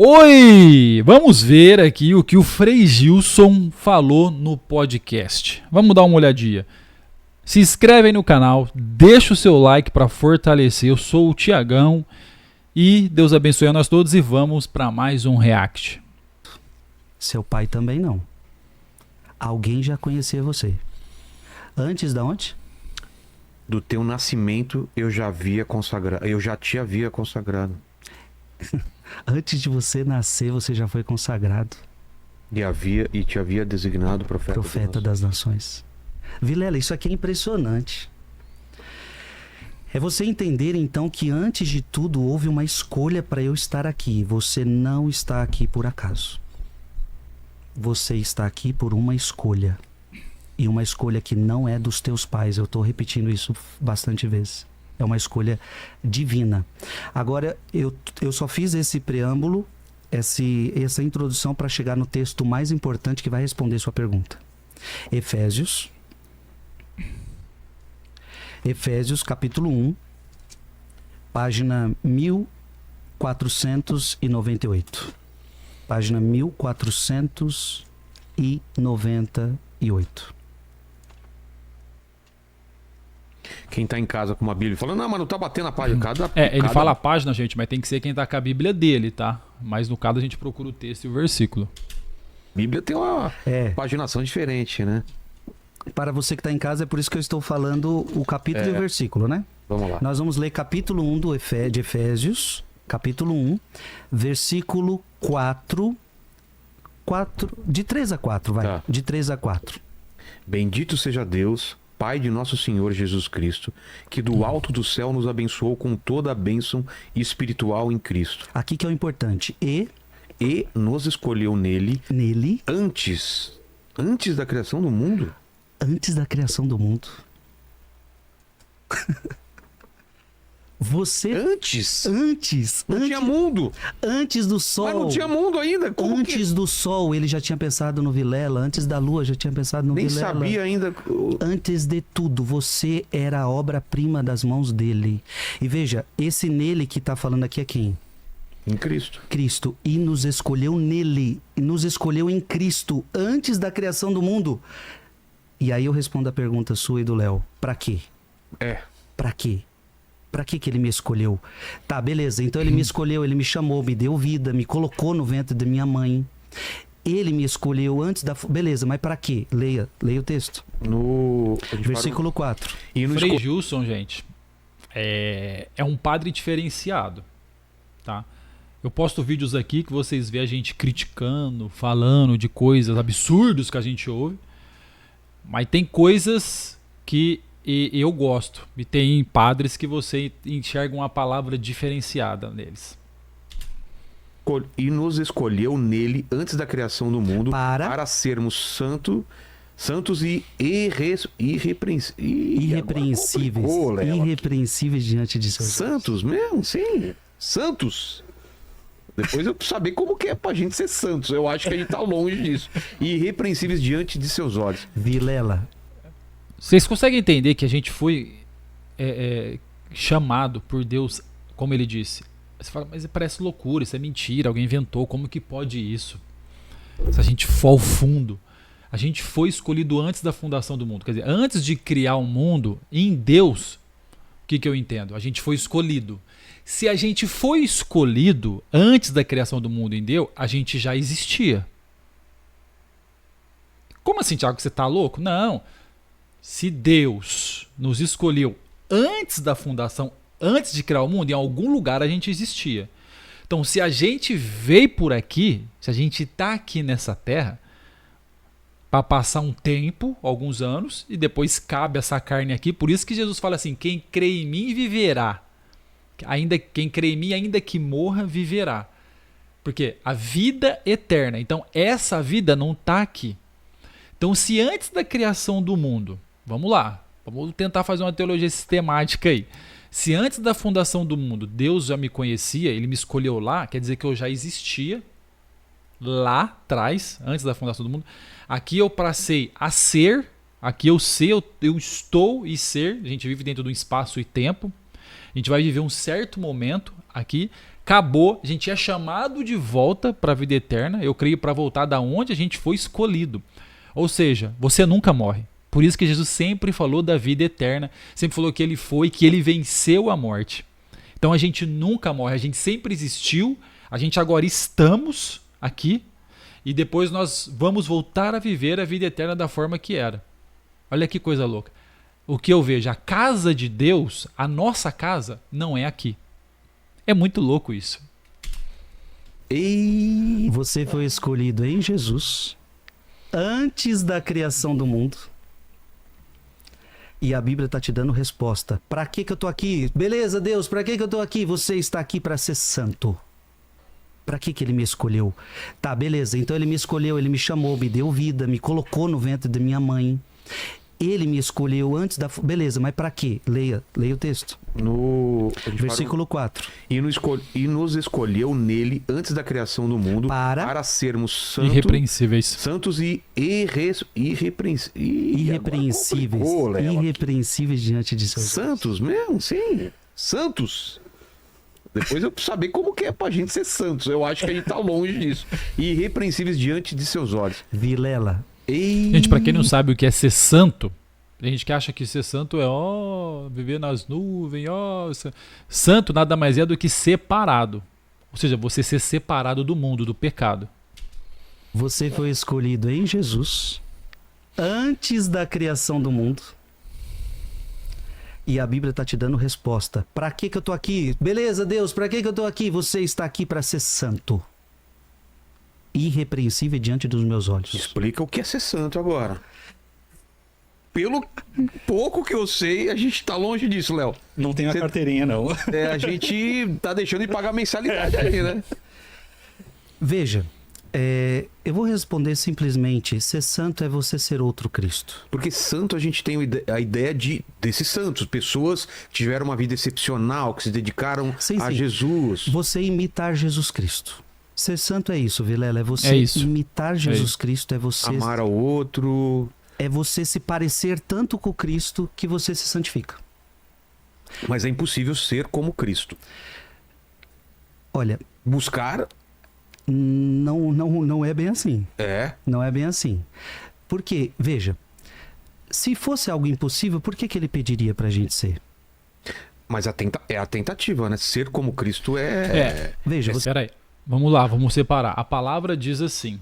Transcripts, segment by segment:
Oi! Vamos ver aqui o que o Frei Gilson falou no podcast. Vamos dar uma olhadinha. Se inscreve aí no canal, deixa o seu like para fortalecer. Eu sou o Tiagão e Deus abençoe a nós todos e vamos para mais um React. Seu pai também não. Alguém já conhecia você. Antes da onde? Do teu nascimento eu já te havia consagrado. Antes de você nascer, você já foi consagrado. E te havia designado Profeta das nações. Vilela, isso aqui é impressionante. É você entender então que antes de tudo houve uma escolha para eu estar aqui. Você não está aqui por acaso. Você está aqui por uma escolha. E uma escolha que não é dos teus pais. Eu estou repetindo isso bastante vezes. É uma escolha divina. Agora, eu só fiz esse preâmbulo, essa introdução para chegar no texto mais importante que vai responder sua pergunta. Efésios capítulo 1, página 1498. Página 1498. Quem tá em casa com uma Bíblia falando, não, mas não tá batendo a página. Ele fala a página, gente, mas tem que ser quem tá com a Bíblia dele, tá? Mas no caso a gente procura o texto e o versículo. Bíblia tem uma paginação diferente, né? Para você que está em casa, é por isso que eu estou falando o capítulo e o versículo, né? Vamos lá. Nós vamos ler capítulo 1 de Efésios, capítulo 1, versículo 4, de 3 a 4, vai. Tá. De 3 a 4. Bendito seja Deus, Pai de nosso Senhor Jesus Cristo, que do alto do céu nos abençoou com toda a bênção espiritual em Cristo. Aqui que é o importante. E nos escolheu nele antes da criação do mundo. Antes da criação do mundo. Você... Antes? Não tinha mundo. Antes do sol. Mas não tinha mundo ainda. Antes do sol, ele já tinha pensado no Vilela. Antes da lua, já tinha pensado no Vilela. Nem sabia ainda. Antes de tudo, você era a obra-prima das mãos dele. E veja, esse nele que está falando aqui é quem? Em Cristo. Cristo. E nos escolheu nele. E nos escolheu em Cristo. Antes da criação do mundo. E aí eu respondo a pergunta sua e do Léo. Pra quê? Pra quê? Pra que ele me escolheu? Tá, beleza. Então ele me escolheu, ele me chamou, me deu vida, me colocou no ventre da minha mãe. Ele me escolheu antes da... Beleza, mas pra quê? Leia o texto. Versículo 4. Frei Gilson, gente, é um padre diferenciado, tá? Eu posto vídeos aqui que vocês vê a gente criticando, falando de coisas absurdas que a gente ouve. Mas tem coisas que eu gosto. E tem padres que você enxerga uma palavra diferenciada neles. E nos escolheu nele antes da criação do mundo para sermos santos e irrepreensíveis diante de seus santos mesmo, sim. Santos. Depois eu preciso saber como que é pra gente ser santos. Eu acho que a gente tá longe disso. Irrepreensíveis diante de seus olhos. Vilela. Vocês conseguem entender que a gente foi chamado por Deus, como ele disse? Você fala, mas parece loucura, isso é mentira, alguém inventou, como que pode isso? Se a gente for ao fundo, a gente foi escolhido antes da fundação do mundo. Quer dizer, antes de criar um mundo, em Deus, o que eu entendo? A gente foi escolhido. Se a gente foi escolhido antes da criação do mundo em Deus, a gente já existia. Como assim, Thiago, você tá louco? Não. Se Deus nos escolheu antes da fundação, antes de criar o mundo, em algum lugar a gente existia. Então, se a gente veio por aqui, se a gente está aqui nessa terra, para passar um tempo, alguns anos, e depois cabe essa carne aqui, por isso que Jesus fala assim, quem crê em mim viverá. Quem crê em mim, ainda que morra, viverá. Porque a vida eterna, então essa vida não está aqui. Então, se antes da criação do mundo, vamos lá, vamos tentar fazer uma teologia sistemática aí. Se antes da fundação do mundo Deus já me conhecia, ele me escolheu lá, quer dizer que eu já existia lá atrás, antes da fundação do mundo. Aqui eu passei a ser, aqui eu sei, eu estou e ser. A gente vive dentro de um espaço e tempo. A gente vai viver um certo momento aqui. acabou, a gente é chamado de volta para a vida eterna, eu creio para voltar da onde a gente foi escolhido. Ou seja, você nunca morre. Por isso que Jesus sempre falou da vida eterna, sempre falou que ele foi, que ele venceu a morte. Então a gente nunca morre, a gente sempre existiu, a gente agora estamos aqui e depois nós vamos voltar a viver a vida eterna da forma que era. Olha que coisa louca. O que eu vejo, a casa de Deus, a nossa casa, não é aqui. É muito louco isso. E você foi escolhido em Jesus antes da criação do mundo. E a Bíblia está te dando resposta. Para que eu tô aqui? Beleza, Deus, para que eu tô aqui? Você está aqui para ser santo. Para que ele me escolheu? Tá, beleza. Então ele me escolheu, ele me chamou, me deu vida, me colocou no ventre da minha mãe. Ele me escolheu antes da... Beleza, mas para quê? Leia o texto. Versículo 4. E nos escolheu nele antes da criação do mundo para sermos santos e irrepreensíveis. Irrepreensíveis diante de seus santos mesmo, sim. Santos. Depois eu preciso saber como que é pra gente ser santos. Eu acho que a gente tá longe disso. Irrepreensíveis diante de seus olhos. Vilela. Gente, pra quem não sabe o que é ser santo, tem gente que acha que ser santo é viver nas nuvens, santo nada mais é do que separado. Ou seja, você ser separado do mundo, do pecado. Você foi escolhido em Jesus antes da criação do mundo. E a Bíblia está te dando resposta. Para que eu tô aqui? Beleza, Deus, para que eu tô aqui? Você está aqui para ser santo. Irrepreensível diante dos meus olhos. Explica o que é ser santo agora. Pelo pouco que eu sei, a gente tá longe disso, Léo. Não tem a carteirinha, não. A gente tá deixando de pagar mensalidade aí, né? Veja, eu vou responder simplesmente: ser santo é você ser outro Cristo. Porque santo a gente tem a ideia desses santos, pessoas que tiveram uma vida excepcional, que se dedicaram a Jesus. Você imitar Jesus Cristo. Ser santo é isso, Vilela, é você imitar Jesus Cristo, é você... amar ao outro... É você se parecer tanto com Cristo que você se santifica. Mas é impossível ser como Cristo. Olha... buscar... Não é bem assim. Não é bem assim. Porque, veja, se fosse algo impossível, por que ele pediria pra gente ser? Mas é a tentativa, né? Ser como Cristo Veja, Peraí. Vamos lá, vamos separar. A palavra diz assim: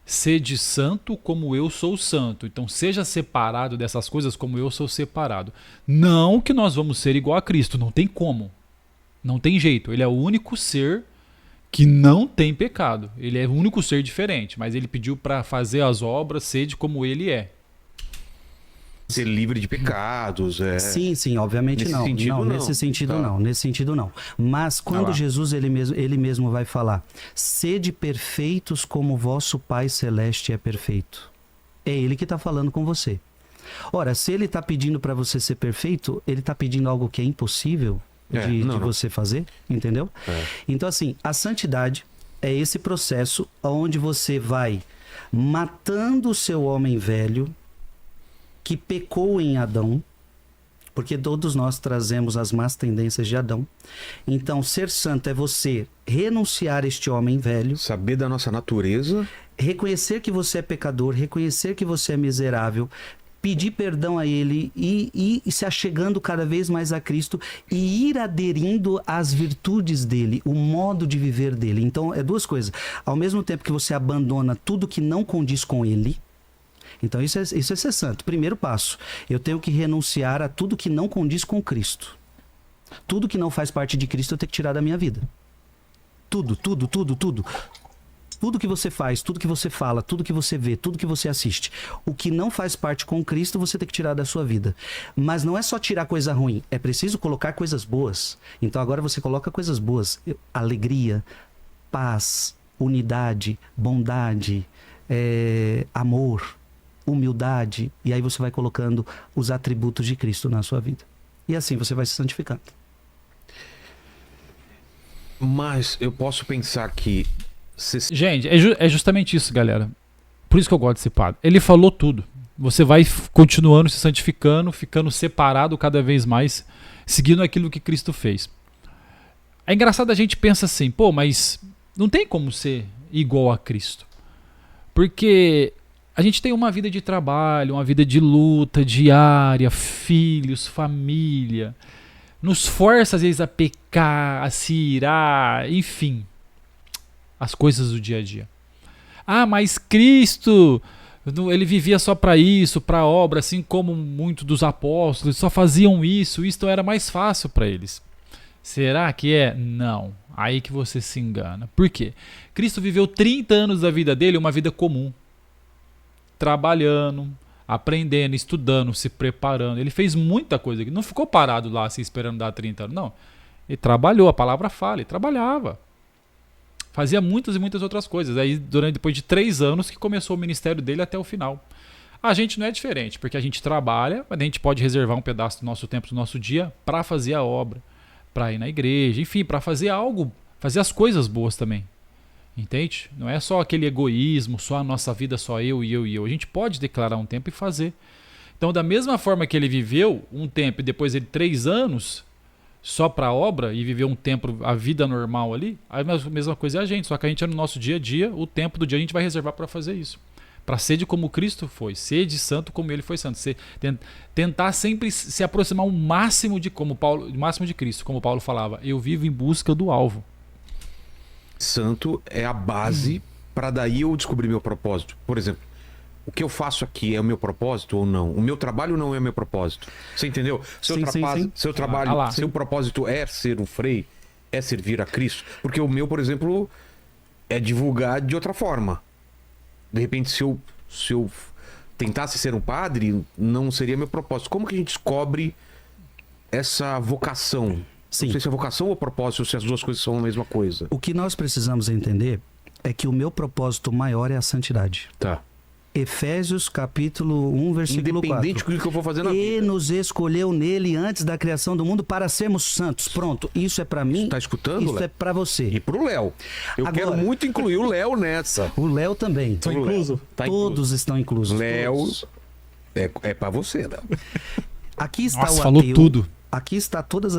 sede santo como eu sou santo. Então seja separado dessas coisas como eu sou separado. Não que nós vamos ser igual a Cristo, não tem como. Não tem jeito. Ele é o único ser que não tem pecado. Ele é o único ser diferente, mas ele pediu para fazer as obras, sede como ele é. Ser livre de pecados. Sim, obviamente nesse não. Sentido, nesse sentido não. Nesse sentido não. Mas quando Jesus ele mesmo vai falar: sede perfeitos como vosso Pai Celeste é perfeito. É ele que está falando com você. Ora, se ele está pedindo para você ser perfeito, ele está pedindo algo que é impossível de você fazer, entendeu? Então assim, a santidade é esse processo onde você vai matando o seu homem velho que pecou em Adão, porque todos nós trazemos as más tendências de Adão. Então, ser santo é você renunciar a este homem velho, saber da nossa natureza, reconhecer que você é pecador, reconhecer que você é miserável, pedir perdão a ele e se achegando cada vez mais a Cristo e ir aderindo às virtudes dele, o modo de viver dele. Então, é duas coisas. Ao mesmo tempo que você abandona tudo que não condiz com ele. Então isso é ser santo. Primeiro passo, eu tenho que renunciar a tudo que não condiz com Cristo. Tudo que não faz parte de Cristo eu tenho que tirar da minha vida. Tudo. Tudo que você faz, tudo que você fala, tudo que você vê, tudo que você assiste. O que não faz parte com Cristo você tem que tirar da sua vida. Mas não é só tirar coisa ruim, é preciso colocar coisas boas. Então agora você coloca coisas boas. Alegria, paz, unidade, bondade, amor, humildade, e aí você vai colocando os atributos de Cristo na sua vida. E assim você vai se santificando. Mas eu posso pensar que... Gente, é justamente isso, galera. Por isso que eu gosto de ser padre. Ele falou tudo. Você vai continuando se santificando, ficando separado cada vez mais, seguindo aquilo que Cristo fez. É engraçado, a gente pensa assim, pô, mas não tem como ser igual a Cristo. Porque a gente tem uma vida de trabalho, uma vida de luta diária, filhos, família. Nos força às vezes a pecar, a se irar, enfim. As coisas do dia a dia. Ah, mas Cristo, ele vivia só para isso, para obra, assim como muitos dos apóstolos, só faziam isso era mais fácil para eles. Será que é? Não. Aí que você se engana. Por quê? Cristo viveu 30 anos da vida dele, uma vida comum. Trabalhando, aprendendo, estudando, se preparando. Ele fez muita coisa. Não ficou parado lá, assim, esperando dar 30 anos. Não. Ele trabalhou, a palavra fala, ele trabalhava. Fazia muitas e muitas outras coisas. Aí, depois de 3 anos, que começou o ministério dele até o final. A gente não é diferente, porque a gente trabalha, mas a gente pode reservar um pedaço do nosso tempo, do nosso dia, para fazer a obra. Para ir na igreja, enfim, para fazer algo, fazer as coisas boas também. Entende? Não é só aquele egoísmo, só a nossa vida, só eu e eu e eu. A gente pode declarar um tempo e fazer. Então, da mesma forma que ele viveu um tempo e depois ele 3 anos só para a obra e viveu um tempo a vida normal ali, a mesma coisa é a gente. Só que a gente no nosso dia a dia, o tempo do dia a gente vai reservar para fazer isso. Para ser de como Cristo foi, ser de santo como ele foi santo, tentar sempre se aproximar o máximo de o máximo de Cristo, como Paulo falava, eu vivo em busca do alvo. Santo é a base para daí eu descobrir meu propósito. Por exemplo, o que eu faço aqui é o meu propósito ou não? O meu trabalho não é o meu propósito. Você entendeu? Seu trabalho, seu propósito é ser um frei, é servir a Cristo. Porque o meu, por exemplo, é divulgar de outra forma. De repente, se eu tentasse ser um padre, não seria meu propósito. Como que a gente descobre essa vocação? Sim. Não sei se é vocação ou propósito, ou se as duas coisas são a mesma coisa. O que nós precisamos entender é que o meu propósito maior é a santidade. Tá. Efésios capítulo 1, versículo 4. Independente do que eu vou fazer na E vida. nos escolheu nele antes da criação do mundo para sermos santos. Pronto, isso é para mim. Tá escutando, Isso Léo? é para você. E pro Léo. Eu Agora- quero muito incluir o Léo nessa. O Léo também. Tô incluso? Tá Todos estão inclusos. Léo, Todos. é pra você, Léo. Aqui está Nossa, o falou ateu. tudo. Aqui está todos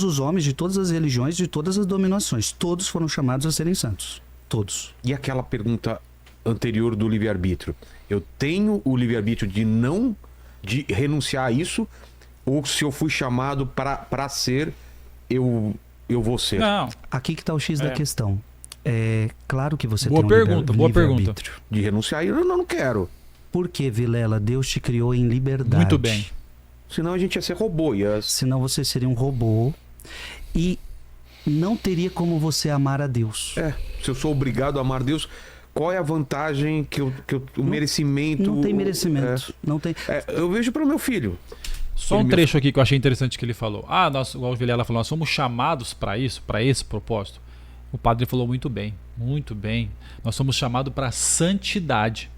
os homens de todas as religiões, de todas as dominações. Todos foram chamados a serem santos. Todos. E aquela pergunta anterior do livre-arbítrio? Eu tenho o livre-arbítrio de renunciar a isso, ou se eu fui chamado para ser, eu vou ser? Não. Aqui que está o X da É. questão. É claro que você Boa tem um pergunta, boa pergunta. livre-arbítrio. De renunciar a isso, eu não quero. Porque, Vilela, Deus te criou em liberdade. Muito bem. Senão a gente ia ser robô. Senão você seria um robô e não teria como você amar a Deus. Se eu sou obrigado a amar Deus, qual é a vantagem o merecimento... Não tem merecimento. Não tem. Eu vejo para o meu filho. Só um trecho aqui que eu achei interessante que ele falou. Igual o Vilela falou, nós somos chamados para isso, para esse propósito. O padre falou muito bem, muito bem. Nós somos chamados para santidade.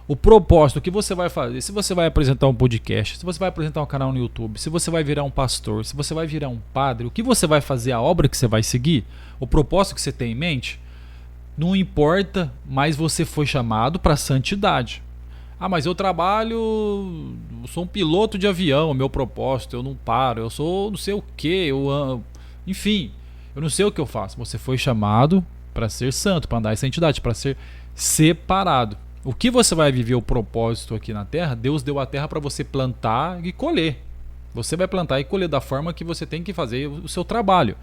O propósito que você vai fazer, se você vai apresentar um podcast, se você vai apresentar um canal no YouTube, se você vai virar um pastor, se você vai virar um padre, o que você vai fazer, a obra que você vai seguir, o propósito que você tem em mente, não importa, mas você foi chamado para santidade. Ah, mas eu trabalho, eu sou um piloto de avião, o meu propósito, eu não paro, eu sou não sei o que, enfim, eu não sei o que eu faço. Você foi chamado para ser santo, para andar em santidade, para ser separado. O que você vai viver o propósito aqui na Terra, Deus deu a Terra para você plantar e colher. Você vai plantar e colher da forma que você tem que fazer o seu trabalho.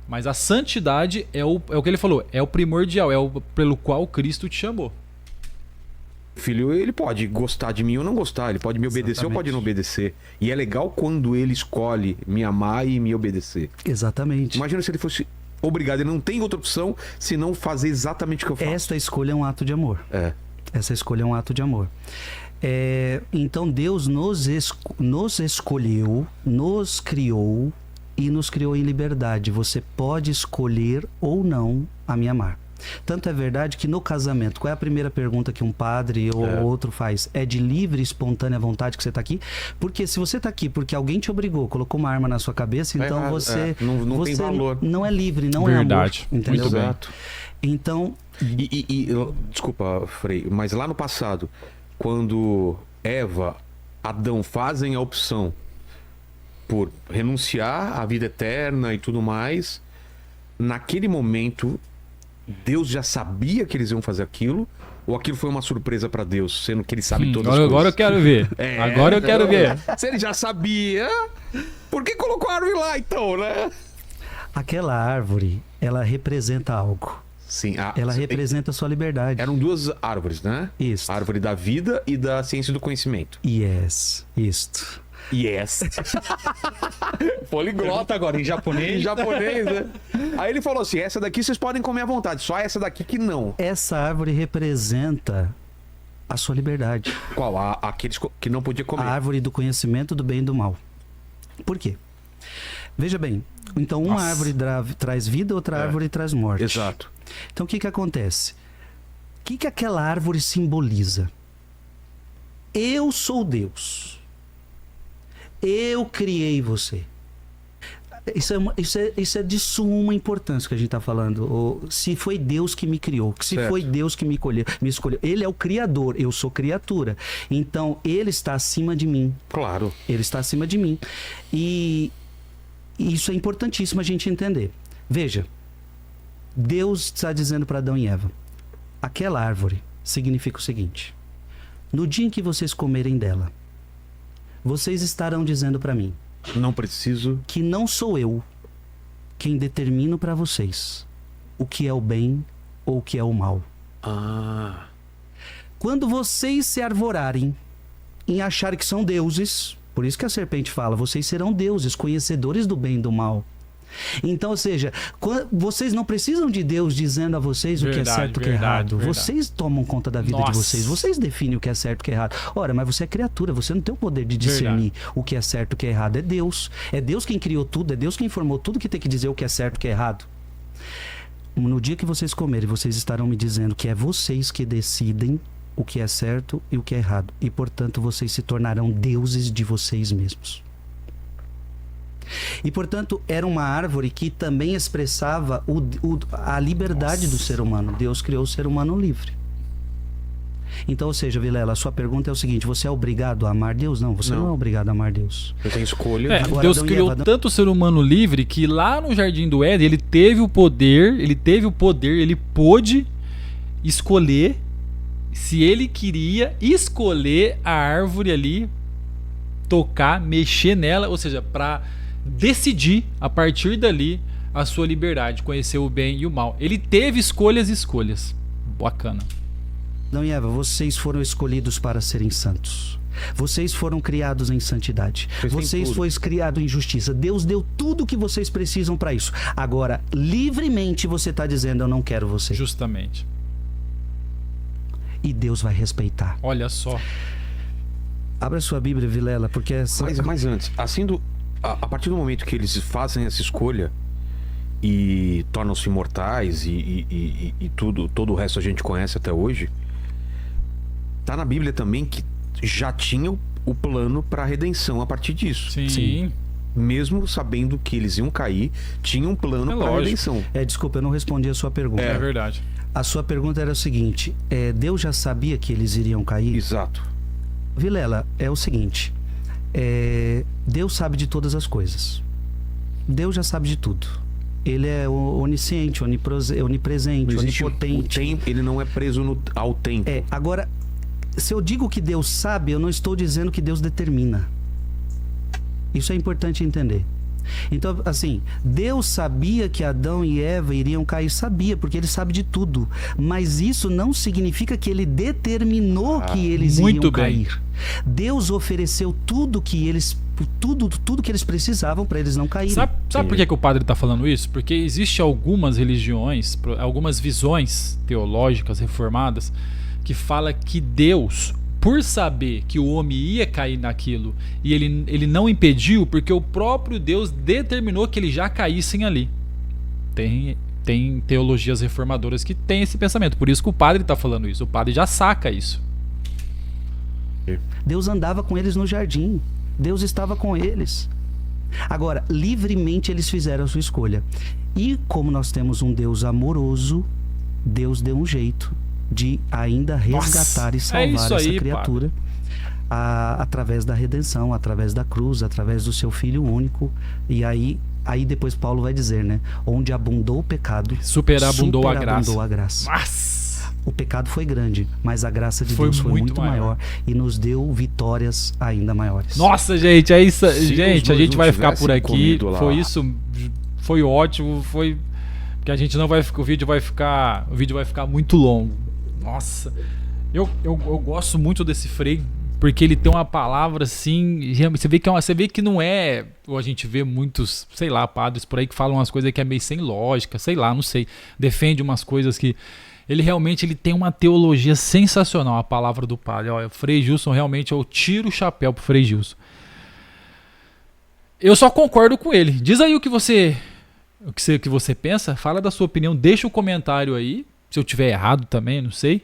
Mas a santidade é o que ele falou, é o primordial, é o pelo qual Cristo te chamou. O filho, ele pode gostar de mim ou não gostar, ele pode me obedecer ou pode não obedecer. E é legal quando ele escolhe me amar e me obedecer. Exatamente. Imagina se ele fosse obrigado, ele não tem outra opção senão fazer exatamente o que eu faço. Esta escolha é um ato de amor. Essa escolha é um ato de amor. Então Deus nos escolheu, nos criou e nos criou em liberdade. Você pode escolher ou não a me amar. Tanto é verdade que no casamento, qual é a primeira pergunta que um padre ou outro faz? É de livre e espontânea vontade que você está aqui? Porque se você está aqui porque alguém te obrigou, colocou uma arma na sua cabeça, então você não tem valor. Não é livre, não Verdade. é amor. Entendeu? Muito bem. Exato. Então, Desculpa, Frei, mas lá no passado, quando Eva, Adão fazem a opção por renunciar à vida eterna e tudo mais, naquele momento, Deus já sabia que eles iam fazer aquilo? Ou aquilo foi uma surpresa pra Deus, sendo que ele sabe todas as coisas? Agora eu quero ver. Agora eu quero ver. Se ele já sabia, por que colocou a árvore lá então, né? Aquela árvore, ela representa algo. Sim. Ela representa a sua liberdade. Eram duas árvores, né? Isso. A árvore da vida e da ciência do conhecimento. Yes, isto. Yes. Poliglota agora, em japonês. Em japonês, né? Aí ele falou assim, essa daqui vocês podem comer à vontade, só essa daqui que não. Essa árvore representa a sua liberdade. Qual? Aqueles que não podia comer. A árvore do conhecimento do bem e do mal. Por quê? Veja bem, então uma árvore traz vida, outra árvore traz morte. Exato. Então o que acontece? O que aquela árvore simboliza? Eu sou Deus. Eu criei você. Isso é de suma importância que a gente está falando. Se foi Deus que me criou, se foi Deus que me escolheu. Ele é o Criador, eu sou criatura. Então, ele está acima de mim. Claro. Ele está acima de mim. E isso é importantíssimo a gente entender. Veja, Deus está dizendo para Adão e Eva, aquela árvore significa o seguinte: no dia em que vocês comerem dela, vocês estarão dizendo para mim, não preciso, que não sou eu quem determino para vocês o que é o bem ou o que é o mal. Quando vocês se arvorarem em achar que são deuses, por isso que a serpente fala, vocês serão deuses, conhecedores do bem e do mal. Então, ou seja, vocês não precisam de Deus dizendo a vocês o que é certo e o que é errado. Vocês tomam conta da vida de vocês. Vocês definem o que é certo e o que é errado. Ora, mas você é criatura, você não tem o poder de discernir o que é certo e o que é errado. É Deus. É Deus quem criou tudo, é Deus quem formou tudo que tem que dizer o que é certo e o que é errado. No dia que vocês comerem, vocês estarão me dizendo que é vocês que decidem o que é certo e o que é errado. E, portanto, vocês se tornarão deuses de vocês mesmos. E, portanto, era uma árvore que também expressava a liberdade do ser humano. Deus criou o ser humano livre. Então, ou seja, Vilela, a sua pergunta é o seguinte: você é obrigado a amar Deus? Não, você não é obrigado a amar Deus. Eu tenho escolha. Agora, Deus criou tanto o ser humano livre que lá no Jardim do Éden ele teve o poder, ele pôde escolher se ele queria escolher a árvore ali, tocar, mexer nela, ou seja, para decidir a partir dali a sua liberdade, conhecer o bem e o mal. Ele teve escolhas e escolhas. Bacana. Adão e Eva, vocês foram escolhidos para serem santos. Vocês foram criados em santidade. Vocês foram criados em justiça. Deus deu tudo o que vocês precisam para isso. Agora, livremente você está dizendo, eu não quero você. Justamente. E Deus vai respeitar. Olha só. Abra sua Bíblia, Vilela, porque essa... Mas antes, assim, a partir do momento que eles fazem essa escolha e tornam-se imortais e todo o resto a gente conhece até hoje, tá na Bíblia também que já tinha o plano para a redenção a partir disso. Sim. Mesmo sabendo que eles iam cair, tinha um plano para a redenção. Desculpa, eu não respondi a sua pergunta. É verdade. A sua pergunta era o seguinte: Deus já sabia que eles iriam cair? Exato. Vilela, é o seguinte: Deus sabe de todas as coisas. Deus já sabe de tudo. Ele é onisciente, onipresente, onipotente. Ele não é preso ao tempo. Agora, se eu digo que Deus sabe, eu não estou dizendo que Deus determina. Isso é importante entender. Então, assim, Deus sabia que Adão e Eva iriam cair, sabia, porque ele sabe de tudo. Mas isso não significa que ele determinou que eles iriam cair. Deus ofereceu tudo que eles precisavam para eles não caírem. Sabe por que o padre está falando isso? Porque existe algumas religiões, algumas visões teológicas reformadas que fala que Deus, por saber que o homem ia cair naquilo e ele não impediu, porque o próprio Deus determinou que eles já caíssem ali. Tem teologias reformadoras que tem esse pensamento. Por isso que o padre está falando isso. O padre já saca isso. Deus andava com eles no jardim. Deus estava com eles. Agora, livremente eles fizeram a sua escolha. E como nós temos um Deus amoroso, Deus deu um jeito de ainda resgatar e salvar essa criatura. através da redenção, através da cruz, através do seu Filho único. E aí depois Paulo vai dizer, né? Onde abundou o pecado, superabundou a graça. Nossa! O pecado foi grande, mas a graça de Deus foi muito maior e nos deu vitórias ainda maiores. Nossa, gente, é isso. Se Gente, a os gente dois vai não ficar por tivessem aqui. comido lá. Foi isso. Foi ótimo. Foi. Porque a gente não vai. O vídeo vai ficar muito longo. Nossa. Eu gosto muito desse Frei, porque ele tem uma palavra assim. Você vê que não é. Ou a gente vê muitos, sei lá, padres por aí que falam umas coisas que é meio sem lógica, sei lá, não sei. Defende umas coisas que. Ele realmente tem uma teologia sensacional, a palavra do padre. Olha, o Frei Gilson realmente, eu tiro o chapéu pro Frei Gilson. Eu só concordo com ele. Diz aí o que você pensa, fala da sua opinião, deixa o comentário aí. Se eu tiver errado também, não sei.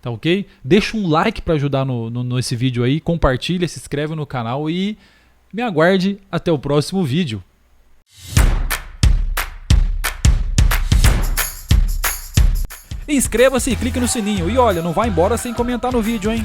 Tá ok? Deixa um like para ajudar nesse vídeo aí, compartilha, se inscreve no canal e me aguarde até o próximo vídeo. Inscreva-se e clique no sininho. E olha, não vá embora sem comentar no vídeo, hein?